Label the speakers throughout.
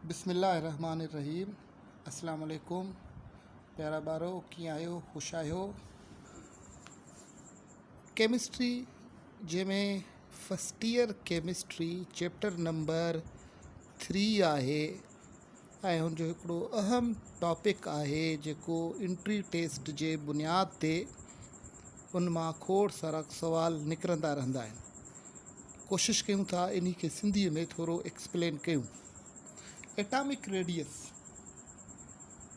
Speaker 1: बिस्मिल्लाहिर्रहमानिर्रहीम। अस्सलाम वालेकुम प्यारा ॿारो, कीअं आहियो? ख़ुशि आहियो? केमिस्ट्री जंहिंमें first year chemistry chapter number 3 आहे ऐं हुनजो हिकिड़ो अहम टॉपिक आहे जेको इंट्री टेस्ट जे बुनियाद ते उन मां खोड़ सारा सुवाल निकिरंदा रहंदा आहिनि। कोशिशि कयूं था इन खे सिंधीअ में थोरो एक्सप्लेन कयूं। एटॉमिक रेडियस,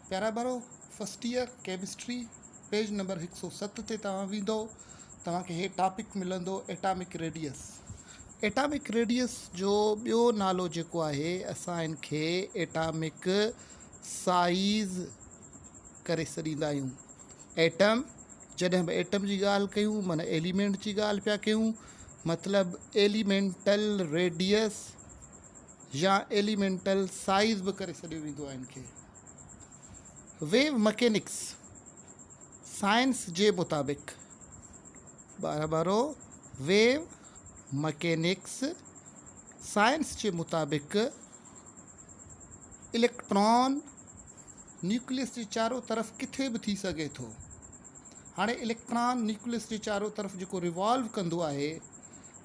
Speaker 1: प्यारा ॿारो, first year chemistry page number 107 ते तव्हां वेंदो, तव्हांखे हे टॉपिक मिलंदो एटॉमिक रेडियस। एटॉमिक रेडियस जो ॿियो नालो जेको आहे असां इन खे एटॉमिक साइज़ करे छॾींदा आहियूं। एटम, जॾहिं बि एटम जी ॻाल्हि कयूं माना एलिमेंट जी ॻाल्हि पिया कयूं, मतिलबु एलिमेंटल रेडियस या एलिमेंटल साइज़ बि करे छॾियो वेंदो आहे इनखे। वेव मैकेनिक्स साइंस जे मुताबिक़, ॿारो वेव मैकेनिक्स साइंस जे मुताबिक़ इलेक्ट्रॉन न्यूक्लियस जे चारों तरफ़ किथे बि थी सघे थो। हाणे इलेक्ट्रॉन न्यूक्लियस जे चारों तरफ़ जेको रिवॉल्व कंदो आहे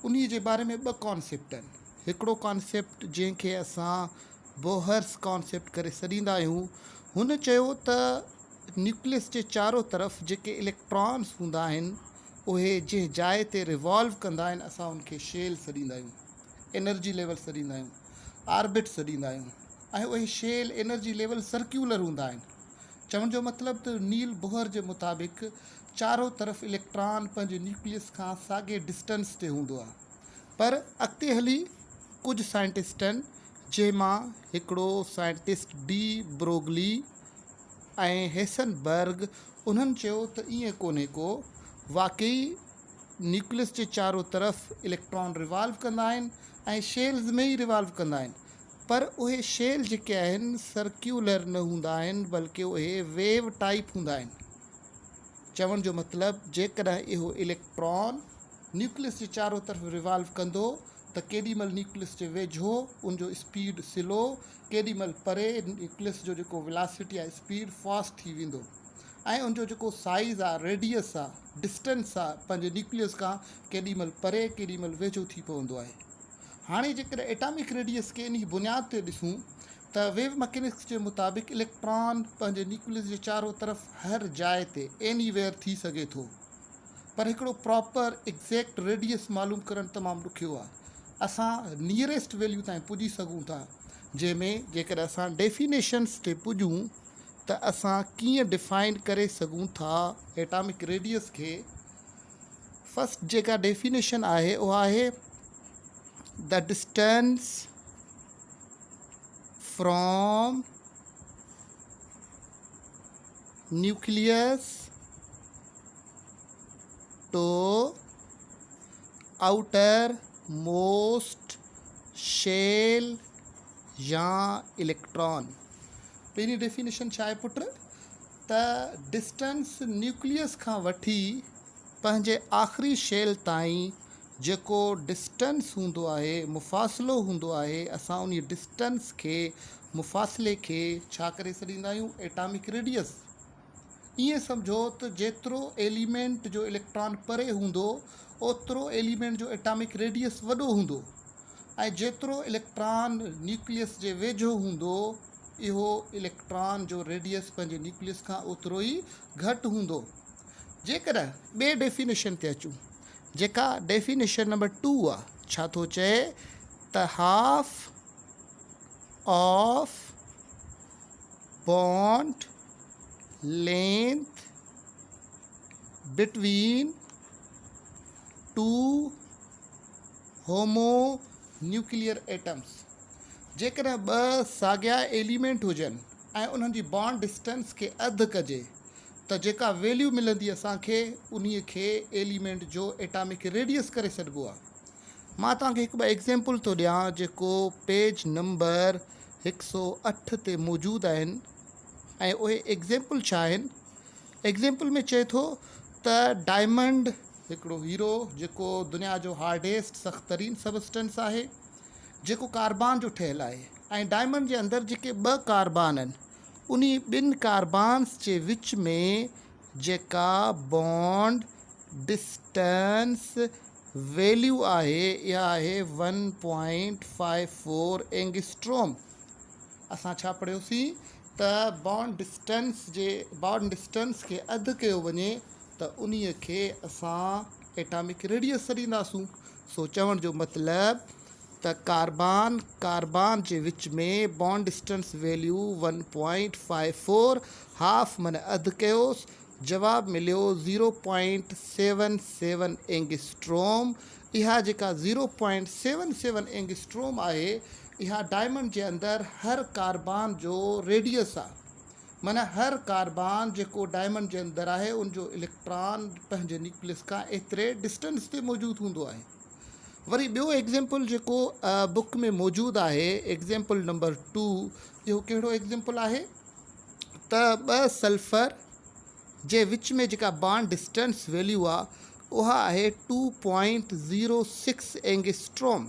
Speaker 1: उन जे बारे में ॿ कॉन्सेप्ट आहिनि। हिकिड़ो कॉन्सेप्ट जंहिंखे असां बोहर्स कॉन्सेप्ट करे छॾींदा आहियूं, हुन चयो त न्यूक्लियस जे चारों तरफ़ जेके इलेक्ट्रॉन्स हूंदा आहिनि उहे जंहिं जाइ ते रिवॉल्व कंदा आहिनि असां उनखे शेल छॾींदा आहियूं, एनर्जी लेवल छॾींदा आहियूं, आर्बिट छॾींदा आहियूं ऐं उहे शेल एनर्जी लेवल सर्क्यूलर हूंदा आहिनि। चवण जो मतिलबु त नील बोहर जे मुताबिक़ चारों तरफ़ इलेक्ट्रॉन पंहिंजे न्यूक्लियस खां साॻे डिस्टेंस ते हूंदो आहे। पर अॻिते हली कुझु साइंटिस्टनि, जंहिंमां हिकिड़ो साइंटिस्ट डी ब्रोगली ऐं हेसनबर्ग, उन्हनि चयो त ईअं कोन्हे को, वाकई न्यूक्लियस जे चारों तरफ़ इलेक्ट्रॉन रिवॉल्व कंदा आहिनि ऐं शेल्स में ई रिवॉल्व कंदा आहिनि, पर उहे शेल जेके आहिनि सर्क्यूलर न हूंदा आहिनि बल्कि उहे वेव टाइप हूंदा आहिनि। चवण जो मतिलबु जेकॾहिं इहो इलेक्ट्रॉन न्यूक्लियस जे चारों तरफ़ रिवॉल्व कंदो त केॾी महिल न्यूक्लियस जे वेझो उनजो स्पीड स्लो, केॾी महिल परे न्यूक्लियस जो जेको वेलासिटी आहे स्पीड फास्ट थी वेंदो ऐं उनजो जेको साइज़ आहे, रेडियस आहे, डिस्टेंस आहे पंहिंजे न्यूक्लियस खां केॾी महिल परे केॾी महिल वेझो थी पवंदो आहे। हाणे जेकॾहिं एटॉमिक रेडियस खे इन बुनियाद ते ॾिसूं त वेव मैकेनिक्स जे मुताबिक़ इलेक्ट्रॉन पंहिंजे न्यूक्लियस जे चारों तरफ़ हर जाइ ते एनीवेयर थी सघे थो, पर हिकिड़ो प्रॉपर एग्ज़ैक्ट रेडियस मालूम करणु तमामु ॾुखियो आहे। असां नियरेस्ट वैल्यू ताईं पुॼी सघूं था, जंहिंमें जेकॾहिं असां डेफिनेशन्स ते पुॼूं त असां कीअं डिफाइन करे सघूं था एटॉमिक रेडियस खे। फस्ट जेका डेफिनेशन आहे उहा आहे the distance from nucleus to outermost shell या इलेक्ट्रॉन। पहिरीं डेफिनेशन छा आहे पुट? त डिस्टेंस न्यूक्लियस खां वठी पंहिंजे आख़िरी शेल ताईं जेको डिस्टेंस हूंदो आहे, मुफ़ासिलो हूंदो आहे, असां उन डिस्टेंस खे, मुफ़ासिले खे छा करे छॾींदा आहियूं? Atomic radius. ईअं सम्झो त जेतिरो एलिमेंट जो इलेक्ट्रॉन परे हूंदो ओतिरो एलिमेंट जो एटॉमिक रेडियस वॾो हूंदो ऐं जेतिरो इलेक्ट्रॉन न्यूक्लियस जे वेझो हूंदो इहो इलेक्ट्रॉन जो रेडियस पंहिंजे न्यूक्लियस खां ओतिरो ई घटि हूंदो। जेकॾहिं ॿिए डेफिनेशन ते अचूं, जेका डेफिनेशन नंबर 2 आहे, छा थो चए त half of bond length between two homonuclear atoms. जेकॾहिं ॿ साॻिया एलिमेंट हुजनि ऐं उन्हनि जी बॉन्ड डिस्टेंस खे अधु कजे त जेका वैल्यू मिलंदी असांखे उन खे एलिमेंट जो एटॉमिक रेडियस करे सॾिबो आहे। मां तव्हांखे हिकु ॿ एग्ज़ाम्पल थो ॾियां जेको पेज नंबर 108 ते मौजूदु आहिनि ऐं उहे एग्ज़ाम्पल छा आहिनि? एग्ज़ाम्पल में चए थो त डायमंड हिकिड़ो हीरो जेको दुनिया जो हार्डेस्ट सख़्तरीन सबस्टेंस आहे, जेको कार्बन जो ठहियलु आहे ऐं डायमंड जे अंदरि जेके 2 कार्बान आहिनि उन 2 कार्बान्स जे विच में जेका बॉन्ड डिस्टेंस वैल्यू आहे इहा आहे 1.54 एंगस्ट्रोम। असां छा पढ़ियोसीं त बॉन्ड डिस्टेंस खे अधु कयो वञे त उन्हीअ खे असां एटॉमिक रेडियस छॾींदासूं। सो चवण जो मतिलबु त कार्बान जे विच में बॉन्ड डिस्टेंस वैल्यू 1.54 हाफ माना अधु कयोसि, जवाब मिलियो 0.77 एंगस्ट्रोम। इहा जेका 0.77 एंगस्ट्रोम आहे इहा डायमंड जे अंदरि हर कार्बान जो रेडियस आहे। माना हर कार्बान जेको डायमंड जे अंदरि आहे उनजो इलेक्ट्रॉन पंहिंजे न्यूक्लियस खां एतिरे डिस्टेंस ते मौजूदु हूंदो आहे। वरी ॿियो एग्ज़ाम्पल जेको बुक में मौजूदु आहे, एग्ज़ाम्पल नंबर 2, इहो कहिड़ो एग्ज़ाम्पल आहे त 2 सल्फर जे विच में जेका बॉन्ड डिस्टेंस वैल्यू आहे उहा आहे 2.06 एंगस्ट्रोम।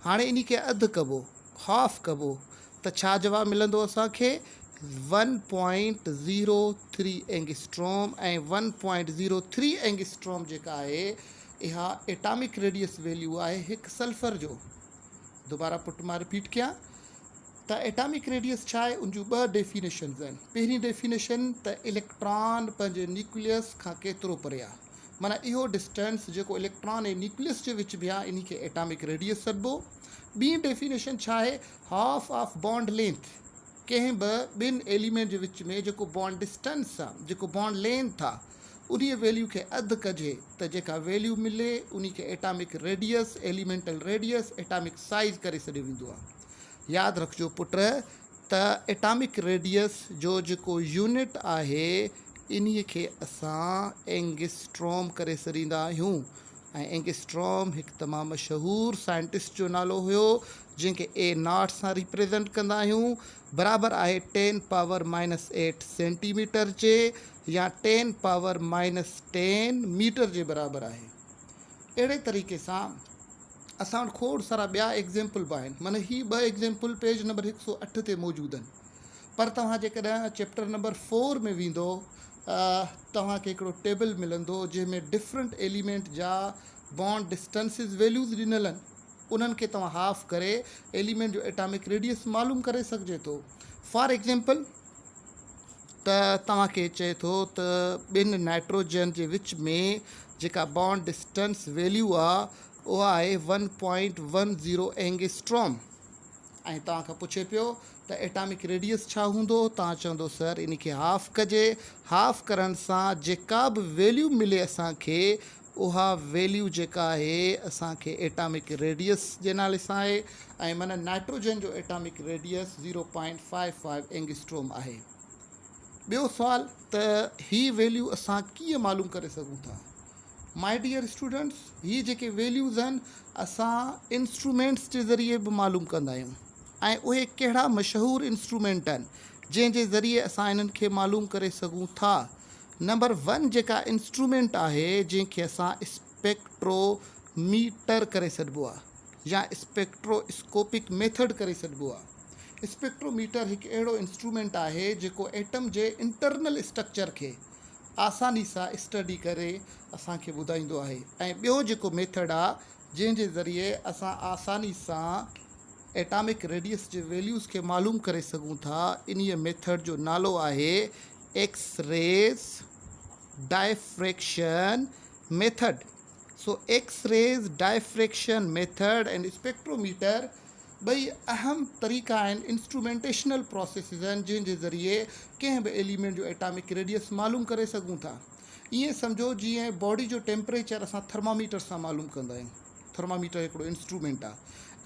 Speaker 1: हाणे इन खे अधु कबो, हाफ कबो, त छा जवाबु मिलंदो असांखे 1.03 एंगस्ट्रोम। ऐं 1.03 एंगस्ट्रोम जेका आहे इहा एटॉमिक रेडियस वैल्यू आहे हिकु सल्फर जो। दोबारा पुट मां रिपीट कयां त एटॉमिक रेडियस छा आहे, उन जूं 2 डेफिनेशन्स आहिनि। पहिरीं डेफिनेशन त इलेक्ट्रॉन पंहिंजे न्यूक्लियस खां केतिरो परे आहे, माना इहो डिस्टेंस जेको इलेक्ट्रॉन ऐं न्यूक्लियस जे विच में आहे इन खे एटॉमिक रेडियस सॾिबो। ॿी डेफिनेशन छा आहे, हाफ ऑफ बॉन्ड लेंथ। कंहिं बि 2 एलिमेंट जे विच में जेको बॉन्ड डिस्टेंस आहे, जेको बॉन्ड लेंथ आहे, उन वैल्यू खे अधु कजे त जेका वैल्यू मिले उन खे atomic radius, elemental radius, atomic size करे छॾियो वेंदो आहे। यादि रखिजो पुट त एटॉमिक रेडियस जो जेको यूनिट आहे इन खे असां एंगस्ट्रोम करे छॾींदा आहियूं। ऐं एंगस्ट्रोम हिकु तमामु मशहूरु साइंटिस्ट जो नालो हुयो जंहिंखे A0 सां रिप्रेज़ेंट कंदा आहियूं। बराबरि आहे 10⁻⁻8 सेंटीमीटर जे या 10⁻⁻10 मीटर जे बराबरि आहे। अहिड़े तरीक़े सां असां वटि खोड़ सारा ॿिया एग्ज़ाम्पल बि आहिनि। माना ही 2 एग्ज़ाम्पल पेज नंबर 108 ते मौजूदु आहिनि। पर तव्हां जेकॾहिं चैप्टर नंबर 4 में वेंदो तव्हांखे हिकिड़ो टेबल मिलंदो जंहिंमें डिफरेंट एलिमेंट जा बॉन्ड डिस्टेंसिस वैल्यूज़ ॾिनल आहिनि। उन्हनि खे तव्हां हाफ करे एलिमेंट जो एटॉमिक रेडियस मालूम करे सघिजे थो। फॉर एग्ज़ाम्पल त तव्हांखे चए थो त 2 नाइट्रोजन जे विच में जेका बॉन्ड डिस्टेंस वैल्यू आहे उहा आहे 1.10 एंगस्ट्रोम। ऐं तव्हांखां पुछे पियो त एटॉमिक रेडियस छा हूंदो, तव्हां चवंदो सर इन खे हाफ कजे। हाफ करण सां जेका बि वैल्यू मिले असांखे उहा वैल्यू जेका आहे असांखे एटॉमिक रेडियस जे नाले सां आहे। ऐं माना नाइट्रोजन जो एटॉमिक रेडियस 0.55 एंगस्ट्रोम आहे। ॿियो सुवाल त ही वैल्यू असां कीअं मालूम करे सघूं था। माय डियर स्टूडेंट्स, ही जेके वैल्यूज़ आहिनि असां इंस्ट्रूमेंट्स जे ज़रिए बि मालूम कंदा आहियूं। ऐं उहे कहिड़ा मशहूरु इंस्ट्रूमेंट आहिनि जंहिंजे ज़रिए असां इन्हनि खे मालूम करे सघूं था। नंबर 1 जेका इंस्ट्रूमेंट आहे जंहिंखे असां स्पेक्ट्रोमीटर करे सॾिबो आहे या स्पेक्ट्रोस्कोपिक मेथड करे सॾिबो आहे। स्पेक्ट्रोमीटर हिकु अहिड़ो इंस्ट्रूमेंट आहे जेको एटम जे इंटरनल स्ट्रक्चर खे आसानी सां स्टडी करे असांखे ॿुधाईंदो आहे। ऐं ॿियो जेको मेथड आहे जंहिंजे ज़रिए असां आसानी सां एटॉमिक रेडियस जे वैल्यूज़ खे मालूम करे सघूं था, इन्हीअ मेथड जो नालो आहे x-rays diffraction method. So x-rays diffraction method and spectrometer 2 अहम तरीक़ा आहिनि, इंस्ट्रूमेंटेशनल प्रोसेसिस आहिनि जंहिंजे ज़रिए कंहिं बि एलिमेंट जो एटॉमिक रेडियस मालूम करे सघूं था। ईअं सम्झो जीअं बॉडी जो टेम्परेचर असां थर्मामीटर सां मालूम कंदा आहियूं। थर्मामीटर हिकिड़ो इंस्ट्रूमेंट आहे।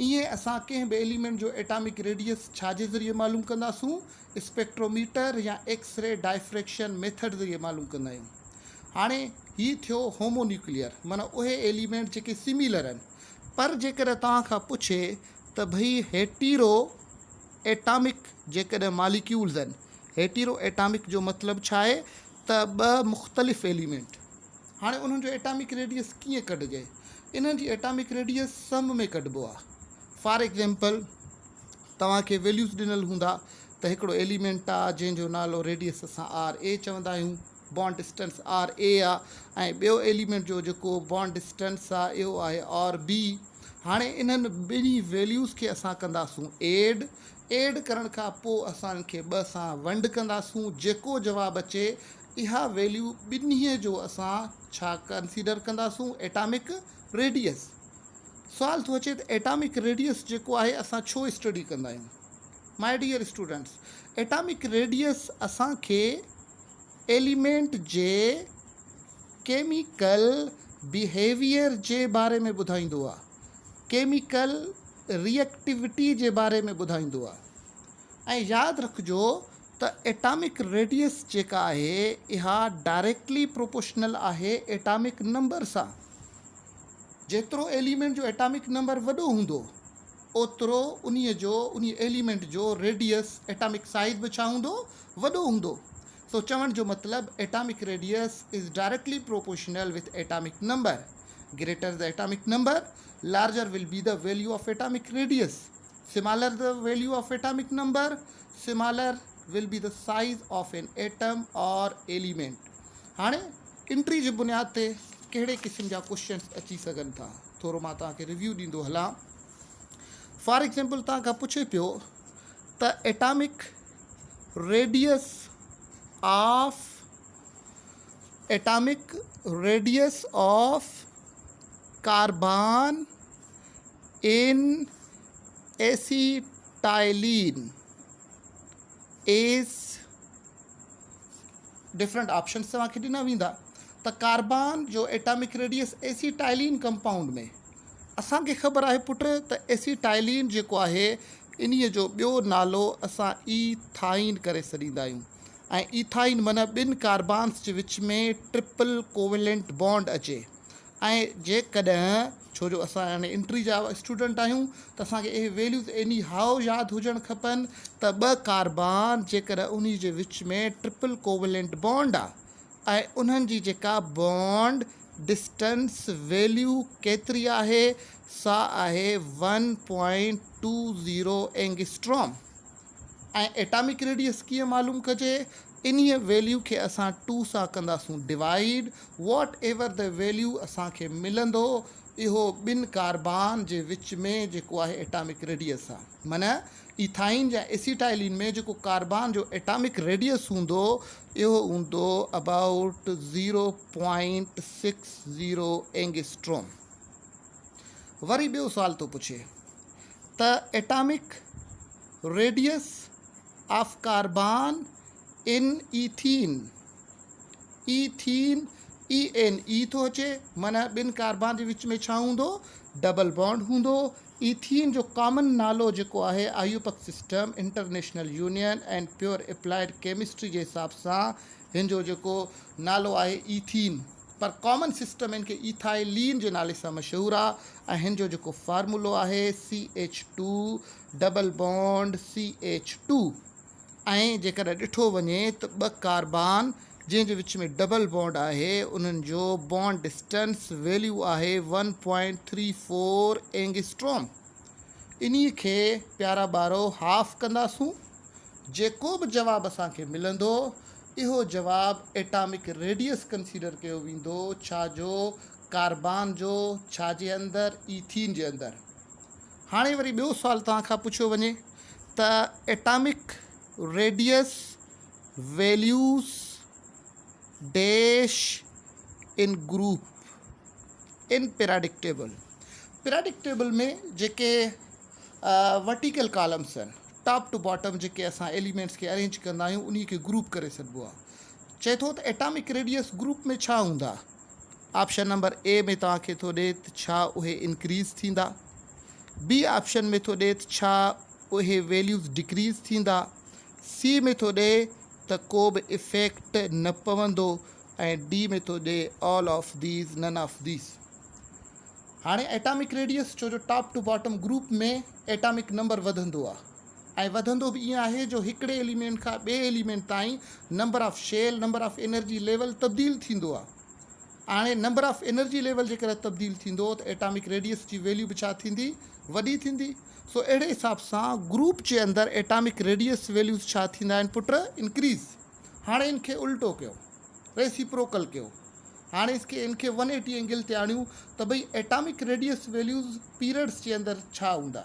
Speaker 1: ईअं असां कंहिं बि एलिमेंट जो एटॉमिक रेडियस छाजे ज़रिए मालूम कंदासूं, स्पेक्ट्रोमीटर या एक्स-रे डायफ्रैक्शन मेथड ज़रिए मालूम कंदा आहियूं। हाणे ही थियो होमोन्यूक्लियर, माना उहे एलिमेंट जेके सिमिलर आहिनि। पर जेकॾहिं तव्हां खां पुछे त भई हेटीरो एटॉमिक जेकॾहिं मालिक्यूल्स आहिनि, हेटीरो एटॉमिक जो मतिलबु छा आहे त 2 मुख़्तलिफ़ एलिमेंट, हाणे उन्हनि जो एटॉमिक रेडियस कीअं कढिजे। इन्हनि जी एटॉमिक रेडियस सम में कढिबो आहे। फॉर एग्ज़ाम्पल तव्हांखे वैल्यूज़ ॾिनल हूंदा त हिकिड़ो एलिमेंट आहे जंहिंजो नालो रेडियस असां RA चवंदा आहियूं, बॉन्ड डिस्टेंस RA आहे, ऐं ॿियो एलिमेंट जो जेको बॉन्ड डिस्टेंस आहे इहो आहे RB। हाणे इन्हनि ॿिन्ही वैल्यूज़ खे असां कंदासूं एड करण खां पोइ असांखे 2 सां वंड कंदासूं। जेको जवाबु अचे इहा वैल्यू ॿिन्हीअ जो असां छा कंसीडर कंदासूं, एटॉमिक रेडियस। सुवाल थो अचे त एटॉमिक रेडियस जेको आहे असां छो स्टडी कंदा आहियूं। My dear students, atomic radius असांखे एलिमेंट जे केमिकल बिहेवियर जे बारे में ॿुधाईंदो आहे, केमिकल रिएक्टिविटी जे बारे में ॿुधाईंदो आहे। ऐं यादि रखिजो त एटॉमिक रेडियस जेका आहे इहा डायरेक्टली प्रोपोर्शनल आहे एटॉमिक नंबर सां। जेतिरो एलिमेंट जो एटॉमिक नंबर वॾो हूंदो ओतिरो उन एलिमेंट जो रेडियस एटॉमिक साइज़ बि छा हूंदो, वॾो हूंदो। सो चवण जो मतिलबु atomic radius is directly proportional with atomic number. Greater the atomic number, larger will be the value of atomic radius. Smaller the value of atomic number, smaller will be the size of an atom or element. हाणे entry जी बुनियाद ते कहिड़े क़िस्म जा questions अची सघनि था, थोरो मां तव्हांखे रिव्यू ॾींदो हलां। फॉर एग्जाम्पल तव्हां खां पुछे पियो त एटॉमिक रेडियस ऑफ कार्बन इन एसिटाइलिन इज़, डिफरेंट ऑप्शन्स तव्हांखे ॾिना वेंदा त कार्बन जो एटॉमिक रेडियस एसिटाइलिन कंपाउंड में, असांखे ख़बर आहे पुट त एसिटाइलिन जेको आहे इन्हीअ जो ॿियो नालो असां ईथाइन करे छॾींदा आहियूं। ऐं ईथाइन माना 2 कार्बन्स जे विच में ट्रिपल कोवेलेंट बॉन्ड अचे। ऐं जेकॾहिं छो जो असां हाणे इंट्री जा स्टूडेंट आहियूं त असांखे इहे वैल्यूज़ एनी हाउ यादि हुजणु खपनि त 2 कार्बन जेकॾहिं उन जे विच में ट्रिपल कोवेलेंट बॉन्ड आहे ऐं उन्हनि जी जेका बॉन्ड डिस्टेंस वैल्यू केतिरी आहे, सा आहे 1.20 एंगस्ट्रॉम। ऐं एटॉमिक रेडियस कीअं मालूम कजे, इन्हीअ वैल्यू खे असां 2 सां कंदासूं divide. What ever the value असांखे मिलंदो इहो 2 कार्बन जे विच में जेको आहे एटॉमिक रेडियस आहे। माना इथाइन या एसिटाइलिन में जेको कार्बन जो एटॉमिक रेडियस हूंदो इहो हूंदो अबाउट 0.60 एंगस्ट्रॉम। वरी ॿियो सुवाल थो पुछे त atomic radius of carbon in ethene, ई थो अचे माना 2 कार्बन जे विच में छा हूंदो, डबल बॉन्ड हूंदो। ईथीन जो कॉमन नालो जेको आहे IUPAC system international union and pure applied chemistry जे हिसाब सां हिन जो जेको नालो आहे ईथीन, पर कॉमन सिस्टम हिन खे ईथाइलिन जे नाले सां मशहूरु आहे। ऐं हिन जो जेको फार्मूलो आहे CH2 डबल बॉन्ड CH2। ऐं जेकॾहिं ॾिठो वञे त 2 कार्बन जंहिंजे विच में डबल बॉन्ड आहे उन्हनि जो बॉन्ड डिस्टेंस वैल्यू आहे 1.34 एंगस्ट्रॉम। इन्हीअ खे प्यारा ॿारो हाफ कंदासूं। जेको बि जवाबु असांखे मिलंदो इहो जवाबु एटॉमिक रेडियस कंसीडर कयो वेंदो, छा जो, कार्बन जो, छा जे अंदरि, ईथीन जे अंदरि। हाणे वरी ॿियो सुवाल तव्हां खां पुछियो वञे त atomic radius values dash in group in periodic table. Periodic table में जेके वर्टिकल कॉलम्स आहिनि, टॉप टू बॉटम जेके असां एलिमेंट्स खे अरेंज कंदा आहियूं उन्ही खे ग्रुप करे सघिबो आहे। चए थो त एटॉमिक रेडियस ग्रुप में छा हूंदा। ऑप्शन नंबर ए में तव्हांखे थो ॾिए त छा उहे इंक्रीज़ थींदा, बी ऑप्शन में थो ॾिए त छा उहे वैल्यूज़ डिक्रीज़ थींदा, सी में थो ॾिए त को बि इफेक्ट न पवंदो ऐं डी में थो ॾिए ऑल ऑफ दीज़ नन ऑफ दीज़। हाणे एटॉमिक रेडियस छो जो टॉप टू बॉटम ग्रुप में एटॉमिक नंबर वधंदो आहे ऐं वधंदो बि ईअं आहे जो हिकिड़े एलिमेंट खां ॿिए एलिमेंट ताईं number of shell, number of energy level तब्दील थींदो आहे। हाणे नंबर ऑफ एनर्जी लेवल जेकर तब्दील थींदो त एटॉमिक रेडियस जी वैल्यू बि छा थींदी, वॾी थींदी। सो अहिड़े हिसाब सां ग्रुप जे अंदरि एटॉमिक रेडियस वैल्यूज़ छा थींदा आहिनि पुट, इंक्रीज़। हाणे इनखे उल्टो कयो, रेसिप्रोकल कयो। हाणे इनखे 180 एंगल ते आणियूं त भई एटॉमिक रेडियस वैल्यूज़ पीरियड्स जे अंदरि छा हूंदा,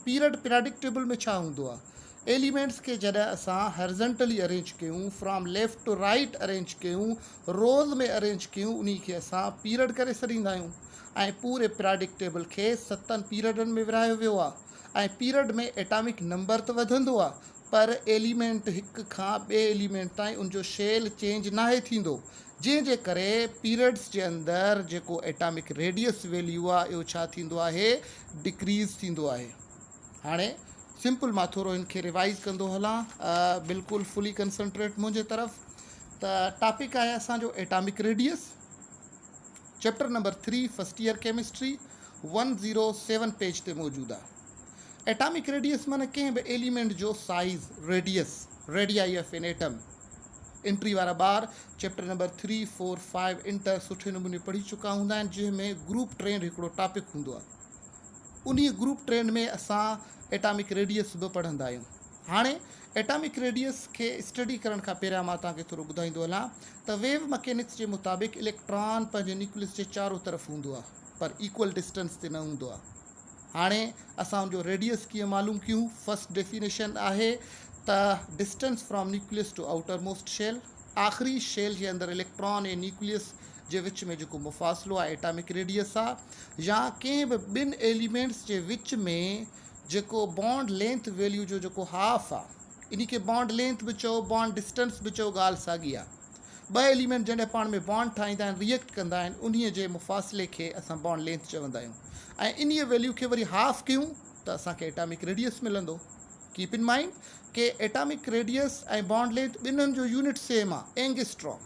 Speaker 1: पीरियडिक टेबल में छा हूंदो आहे। एलिमेंट्स के जॾहिं असां हॉरिज़ॉन्टली अरेंज कयूं, from left to right arrange कयूं, रोज़ में अरेंज कयूं, उन खे असां पीरियड करे छॾींदा आहियूं। ऐं पूरे पीरियडिक टेबल खे 7 पीरियडनि में विरहायो वियो आहे। ऐं पीरियड में एटॉमिक नंबर त वधंदो आहे, पर एलिमेंट हिक खां ॿिए एलिमेंट ताईं उनजो शेल चेंज नाहे थींदो, जंहिंजे करे पीरियड्स जे अंदरि जेको एटॉमिक रेडियस वैल्यू आहे इहो छा थींदो आहे, डिक्रीज़ थींदो आहे। हाणे सिंपल मां थोरो इनखे रिवाइज़ कंदो हलां, बिल्कुलु फुली कंसंट्रेट मुंहिंजे तरफ़। त टॉपिक आहे असांजो atomic radius, chapter number 3 first year chemistry, 107 page ते मौजूदु आहे। एटॉमिक रेडियस माना कंहिं बि एलिमेंट जो size, radius, radii of an atom. Entry वारा ॿार चैप्टर नंबर 3, 4, 5 इंटर सुठे नमूने पढ़ी चुका हूंदा आहिनि, जंहिंमें ग्रुप ट्रेंड हिकिड़ो टॉपिक हूंदो आहे। उन ग्रुप ट्रेंड में असां एटॉमिक रेडियस बि पढ़ंदा आहियूं। हाणे एटॉमिक रेडियस खे स्टडी करण खां पहिरियां मां तव्हांखे थोरो ॿुधाईंदो हलां त वेव मैकेनिक्स जे मुताबिक़ इलेक्ट्रॉन पंहिंजे न्यूक्लियस जे चारों तरफ़ हूंदो आहे, पर इक्वल डिस्टेंस ते न हूंदो आहे। हाणे असां उनजो रेडियस कीअं मालूम कयूं। फर्स्ट डेफिनेशन आहे त distance from nucleus to outermost shell, आख़िरी शेल जे अंदरि इलेक्ट्रॉन ऐं न्यूक्लियस जे विच में जेको मुफ़ासिलो आहे एटॉमिक रेडियस आहे। या कंहिं बि ॿिनि एलिमेंट्स जे विच में जेको बॉन्ड लेंथ वैल्यू जो जेको हाफ आहे, इन खे बॉन्ड लेंथ बि चओ, बॉन्ड डिस्टेंस बि चओ, ॻाल्हि साॻी आहे। ॿ एलिमेंट जॾहिं पाण में बॉन्ड ठाहींदा आहिनि, रिएक्ट कंदा आहिनि, उन जे मुफ़ासिले खे असां बॉन्ड लेंथ चवंदा आहियूं। ऐं इन वैल्यू खे वरी हाफ कयूं त असांखे एटॉमिक रेडियस मिलंदो। कीप इन माइंड कि एटॉमिक रेडियस ऐं बॉन्ड लेंथ ॿिन्हिनि जो यूनिट सेम आहे, एंगस्ट्रॉम।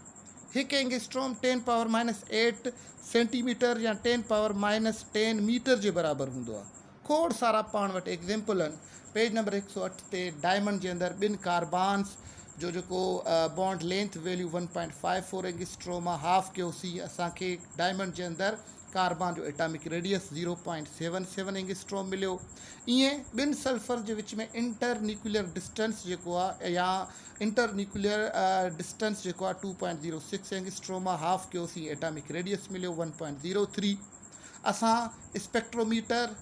Speaker 1: हिकु एंगस्ट्रॉम 10⁻⁸ सेंटीमीटर या 10⁻⁻10 मीटर जे बराबरि हूंदो आहे। खोड़ सारा पाण वटि एग्ज़ाम्पल आहिनि। पेज नंबर 108 ते डायमंड जे अंदरि 2 कार्बान्स जो जेको बॉन्ड लेंथ वैल्यू 1.54 एंगस्ट्रॉम आहे, हाफ कयोसीं, असांखे डायमंड जे अंदरि कार्बन जो एटॉमिक रेडियस 0.77 एंगस्ट्रॉम मिलियो। ईअं 2 सल्फर जे विच में इंटर न्यूक्लियर डिस्टेंस जेको आहे, या इंटर न्यूक्लियर डिस्टेंस जेको आहे 2.06 एंगस्ट्रॉम आहे, हाफ कयोसीं, एटॉमिक रेडियस मिलियो 1.03। असां स्पेक्ट्रोमीटर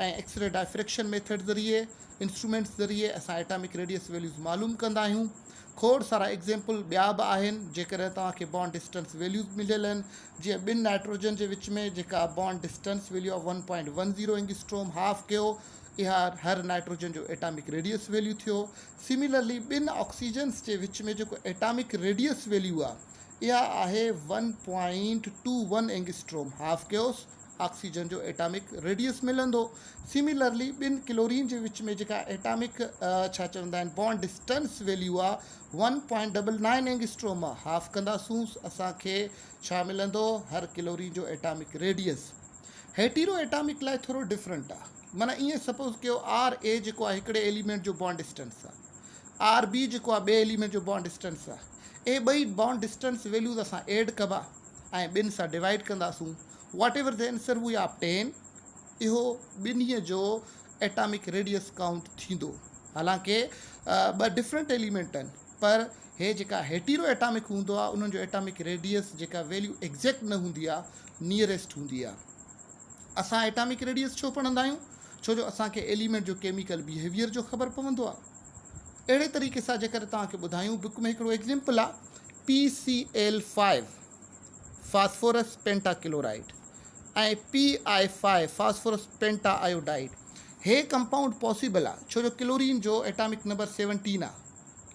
Speaker 1: ऐं एक्सरे डायफ्रेक्शन मेथड ज़रिए, इंस्ट्रूमेंट्स ज़रिए असां एटॉमिक रेडियस वैल्यूज़ मालूम कंदा आहियूं। खोड़ सारा एग्ज़ाम्पल ॿिया बि आहिनि जेकर तव्हांखे बॉन्ड डिस्टेंस वैल्यूज़ मिलियल आहिनि। जीअं 2 नाइट्रोजन जे विच में जेका बॉन्ड डिस्टेंस वैल्यू आहे 1.10 एंगस्ट्रॉम, हाफ कयो, इहा हर नाइट्रोजन जो एटॉमिक रेडियस वैल्यू थियो। सिमिलरली 2 ऑक्सीजन्स जे विच में जेको एटॉमिक रेडियस वैल्यू आहे इहा आहे 1.21 एंगस्ट्रॉम, हाफ कयोसि, ऑक्सीजन जो एटॉमिक रेडियस मिलंदो। सिमिलरली 2 क्लोरीन जे विच में जेका एटॉमिक छा चवंदा आहिनि बॉन्ड डिस्टेंस वैल्यू आहे 1.99 एंगस्ट्रॉम आहे, हाफ कंदासूं, असांखे छा मिलंदो, हर क्लोरीन जो एटॉमिक रेडियस। हेटीरो एटॉमिक लाइ थोरो डिफरेंट आहे। माना ईअं सपोज़ कयो RA जेको आहे हिकिड़े एलिमेंट जो बॉन्ड डिस्टेंस आहे, RB जेको आहे ॿिए एलिमेंट जो बॉन्ड डिस्टेंस आहे। ए ॿई बॉन्ड डिस्टेंस वैल्यूज़ असां एड कबा ऐं 2 सां डिवाइड कंदासूं। Whatever the answer we obtain, इहो ॿिन्ही जो एटॉमिक रेडियस काउंट थींदो। हालांकि 2 डिफरेंट एलिमेंट आहिनि, पर हे जेका हेटीरो एटॉमिक हूंदो आहे उन्हनि जो एटॉमिक रेडियस जेका वैल्यू एग्जैक्ट न हूंदी आहे, नियरेस्ट हूंदी आहे। असां एटॉमिक रेडियस छो पढ़ंदा आहियूं, छो जो असांखे एलिमेंट जो केमिकल बिहेवियर जो ख़बर पवंदो आहे। अहिड़े तरीक़े सां जेकर तव्हांखे ॿुधायूं, बुक में हिकिड़ो एग्ज़ाम्पल आहे PCl5 फास्फोरस पेंटाक्लोराइड ऐं PI5 फास्फोरस पेंटा आयोडाइड। हे कंपाउंड पॉसिबल आहे छो जो क्लोरीन जो एटॉमिक नंबर 17 आहे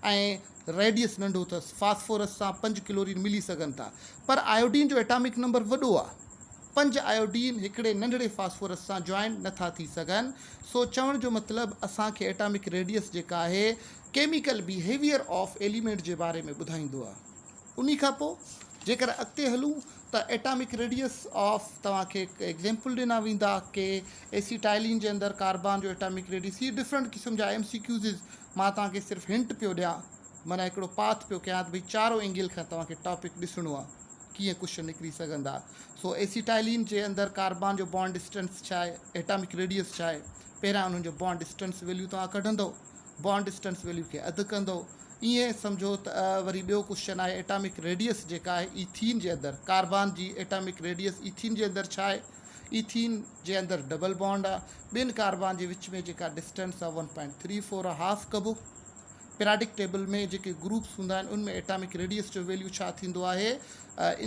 Speaker 1: ऐं रेडियस नंढो अथसि। फास्फोरस सां 5 क्लोरीन मिली सघनि था, पर आयोडीन जो एटॉमिक नंबर वॾो आहे। 5 आयोडीन हिकिड़े नंढड़े फास्फोरस सां जॉइन नथा थी सघनि। सो चवण जो मतिलबु असांखे एटॉमिक रेडियस जेका आहे केमिकल बिहेवियर ऑफ एलिमेंट जे बारे में ॿुधाईंदो आहे। उन खां पोइ जेकर अॻिते हलूं त एटॉमिक रेडियस ऑफ तव्हांखे एग्ज़ाम्पल ॾिना वेंदा कि एसिटाइलिन जे अंदरि कार्बन जो एटॉमिक रेडियस। ही डिफरेंट क़िस्म जा MCQs मां तव्हांखे सिर्फ़ु हिंट पियो ॾियां, माना हिकिड़ो पाथ पियो कयां त भई चारों एंगल खां तव्हांखे टॉपिक ॾिसणो आहे। कीअं क्वेश्चन निकिरी सघंदा। सो एसिटाइलिन जे अंदरि कार्बन जो बॉन्ड डिस्टेंस छा आहे, एटॉमिक रेडियस छा आहे, पहिरियां उन्हनि जो बॉन्ड डिस्टेंस वैल्यू तव्हां कढंदो, बॉन्ड डिस्टेंस वैल्यू खे अधु कंदो। ईअं सम्झो त वरी ॿियो क्वेश्चन आहे एटॉमिक रेडियस जेका आहे ईथीन जे अंदरि, कार्बन जी एटॉमिक रेडियस ईथीन जे अंदरि छा आहे, ईथीन जे अंदरि डबल बॉन्ड आहे, ॿिनि कार्बन जे विच में जेका डिस्टेंस आहे 1.34 आहे, हाफ कबो। पीरियाडिक टेबल में जेके ग्रुप्स हूंदा आहिनि उनमें एटॉमिक रेडियस जो वैल्यू छा थींदो आहे,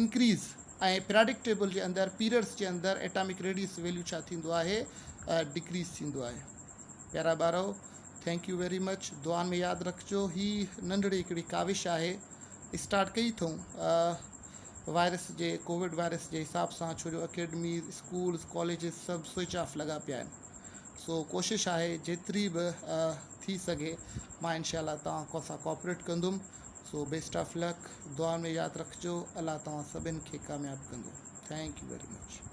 Speaker 1: इंक्रीज़, ऐं पीरियाडिक टेबल जे अंदरि पीरियड्स जे अंदरि एटॉमिक रेडियस वैल्यू छा थींदो आहे, डिक्रीज़ थींदो आहे। प्यारा ॿारो, थैंक यू वेरी मच। दुआनि में यादि रखिजो, ही नंढड़ी हिकिड़ी काविश आहे, स्टार्ट कई अथऊं वायरस जे, कोविड वायरस जे हिसाब सां, छो जो अकेडमी, स्कूल्स, कॉलेजिस सभु स्विच ऑफ लॻा पिया आहिनि। सो कोशिशि आहे जेतिरी बि थी सघे मां इनशाला तव्हां सां कोऑपरेट कंदुमि। सो बेस्ट ऑफ लक, दुआ में यादि रखिजो, अलाह तव्हां सभिनि खे कामयाबु कंदो। Thank U very much.